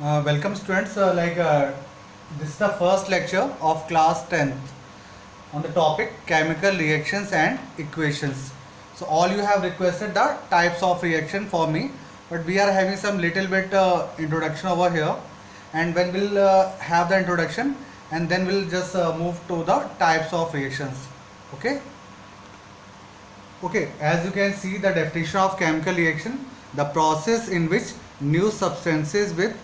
Welcome students, this is the first lecture of class 10th on the topic chemical reactions and equations. So all you have requested the types of reaction for me, but we are having some little bit introduction over here, and when we'll have the introduction and then we'll just move to the types of reactions. Okay. Okay, as you can see the definition of chemical reaction, the process in which new substances with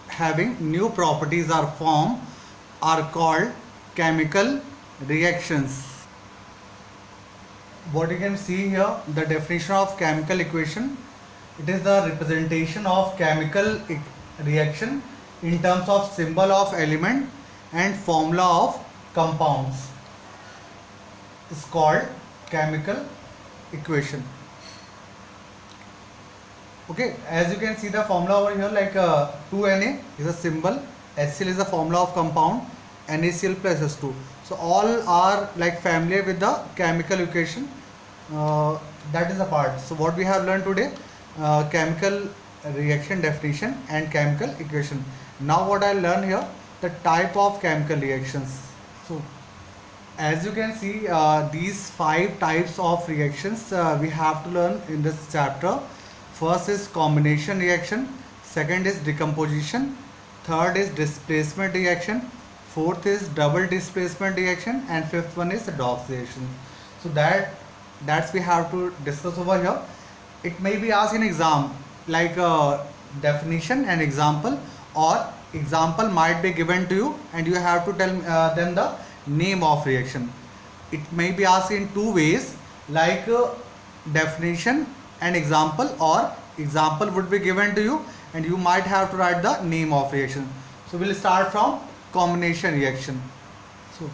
having new properties are formed are called chemical reactions. What you can see here, the definition of chemical equation, it is the representation of chemical reaction in terms of symbol of element and formula of compounds. It's called chemical equation. Okay, as you can see the formula over here, 2Na is a symbol, HCl is the formula of compound, NaCl plus S2. So all are like familiar with the chemical equation. That is the part. So what we have learned today, chemical reaction definition and chemical equation. Now what I learned here, the type of chemical reactions. So as you can see, these 5 types of reactions we have to learn in this chapter. First is combination reaction, second is decomposition, third is displacement reaction, fourth is double displacement reaction, and fifth one is Redox reaction. So that's we have to discuss over here. It may be asked in exam like definition and example, or example might be given to you and you have to tell them the name of reaction. It may be asked in two ways, like definition and example, or example would be given to you and you might have to write the name of reaction. So we'll start from combination reaction. So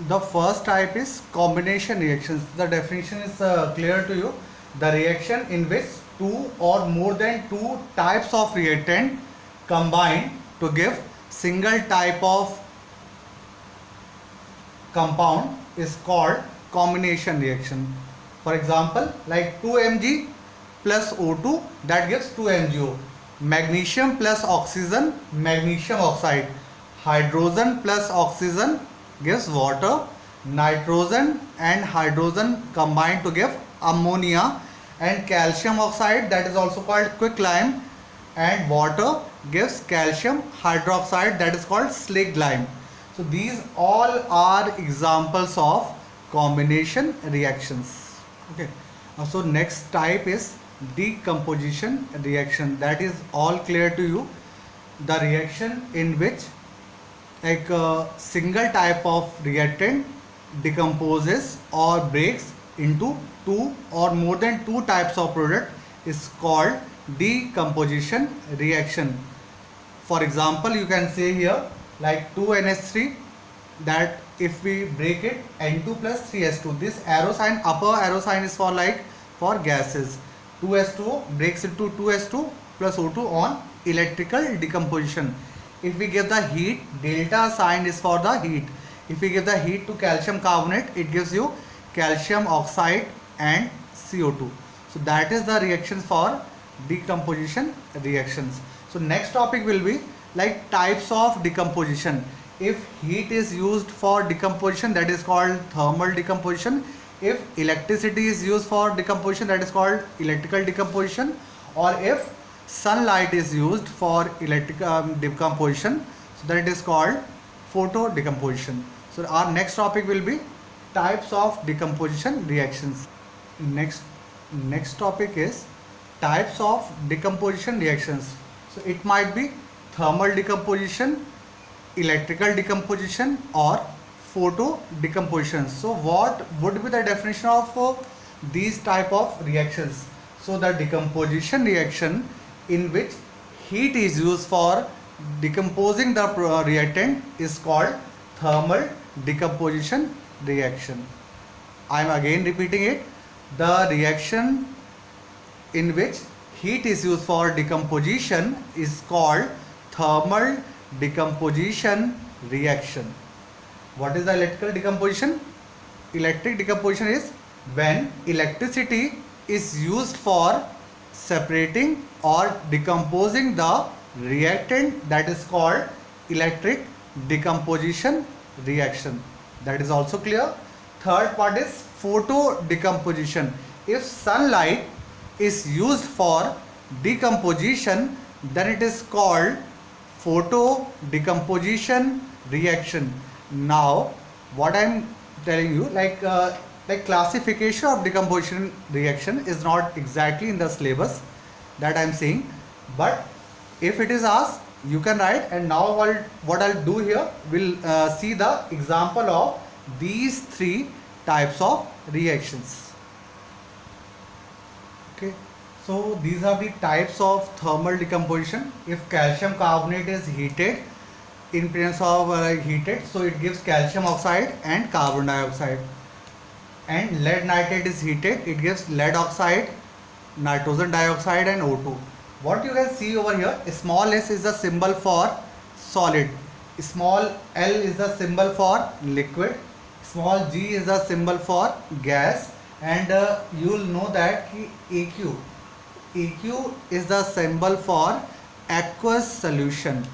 the first type is combination reactions. The definition is clear to you. The reaction in which two or more than two types of reactant combine to give single type of compound is called combination reaction. For example, like 2Mg plus O2, that gives 2MgO. Magnesium plus oxygen, magnesium oxide. Hydrogen plus oxygen gives water. Nitrogen and hydrogen combine to give ammonia. And calcium oxide, that is also called quicklime, and water gives calcium hydroxide, that is called slaked lime. So these all are examples of combination reactions. Okay. So next type is decomposition reaction. That is all clear to you. The reaction in which like a single type of reactant decomposes or breaks into two or more than two types of product is called decomposition reaction. For example, you can say here like 2NH3, that if we break it, N2 plus 3S2, this arrow sign, upper arrow sign is for like for gases. 2S2 breaks into 2S2 plus O2 on electrical decomposition. If we give the heat, delta sign is for the heat. If we give the heat to calcium carbonate, it gives you calcium oxide and CO2. So that is the reaction for decomposition reactions. So next topic will be like types of decomposition. If heat is used for decomposition, that is called thermal decomposition. If electricity is used for decomposition, that is called electrical decomposition. Or if sunlight is used for electrical decomposition, so that is called photo decomposition. So our next topic will be types of decomposition reactions. Next topic is types of decomposition reactions. So it might be thermal decomposition, electrical decomposition, or photo decomposition. So what would be the definition of these type of reactions? So the decomposition reaction in which heat is used for decomposing the reactant is called thermal decomposition reaction. I am again repeating it. The reaction in which heat is used for decomposition is called thermal decomposition reaction. What is the electrical decomposition? Electric decomposition is when electricity is used for separating or decomposing the reactant, that is called electric decomposition reaction. That is also clear. Third part is photo decomposition. If sunlight is used for decomposition, then it is called photo decomposition reaction. Now what I am telling you, like classification of decomposition reaction is not exactly in the syllabus that I am saying, but if it is asked, you can write. And now what I'll do here, we'll see the example of these three types of reactions. Okay, so these are the types of thermal decomposition. If calcium carbonate is heated, in presence of heated, so it gives calcium oxide and carbon dioxide. And lead nitrate is heated, it gives lead oxide, nitrogen dioxide and O2. What you can see over here, small s is the symbol for solid, small l is the symbol for liquid, small g is the symbol for gas, and you will know that AQ is the symbol for aqueous solution.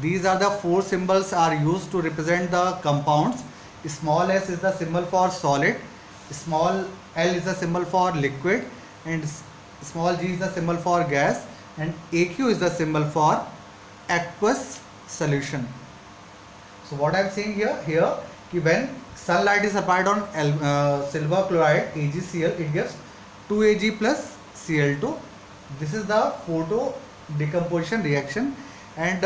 These are the four symbols are used to represent the compounds. Small s is the symbol for solid, small l is the symbol for liquid, and small g is the symbol for gas, and AQ is the symbol for aqueous solution. So what I am saying here when sunlight is applied on silver chloride AgCl, it gives 2Ag plus Cl2. This is the photo decomposition reaction, and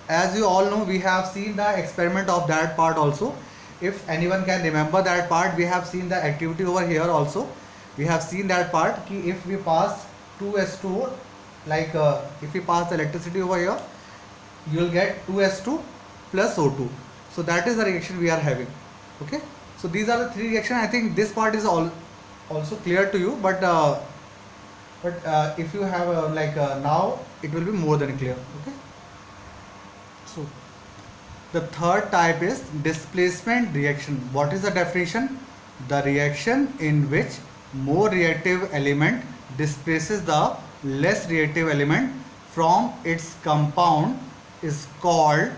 as you all know, we have seen the experiment of that part also. If anyone can remember that part, we have seen the activity over here also. We have seen that part ki if we pass 2s2, if we pass the electricity over here, you will get 2s2 plus O2. So that is the reaction we are having. Okay, so these are the three reactions. I think this part is also clear to you, but if you have now it will be more than clear. Okay, so the third type is displacement reaction. What is the definition? The reaction in which more reactive element displaces the less reactive element from its compound is called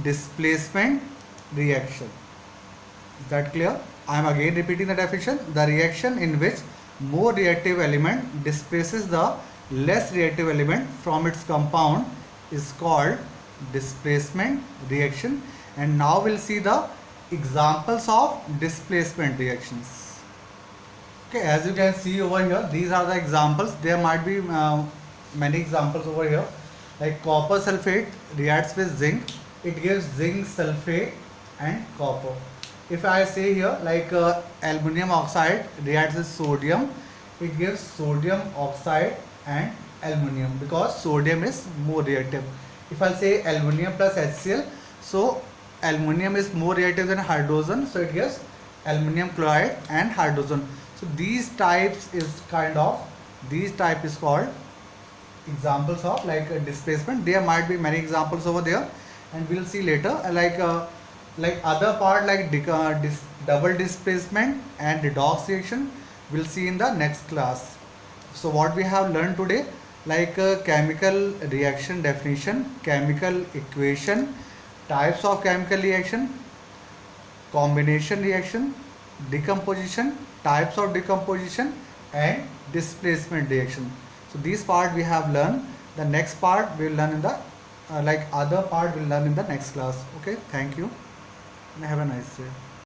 displacement reaction. Is that clear? I am again repeating the definition. The reaction in which more reactive element displaces the less reactive element from its compound is called displacement reaction. And now we'll see the examples of displacement reactions. Okay, as you can see over here, these are the examples. There might be many examples over here. Like copper sulfate reacts with zinc, it gives zinc sulfate and copper. If I say here aluminum oxide reacts with sodium, it gives sodium oxide and aluminum, because sodium is more reactive. If I say aluminum plus HCl, so aluminum is more reactive than hydrogen, so it gives aluminum chloride and hydrogen. So these types is called examples of displacement. There might be many examples over there, and we'll see later. Other part double displacement and redox reaction, we'll see in the next class. So what we have learned today, chemical reaction definition, chemical equation, types of chemical reaction, combination reaction, decomposition, types of decomposition, and displacement reaction. So these part we have learned. The next part we will learn in the other part we'll learn in the next class. Okay, thank you and have a nice day.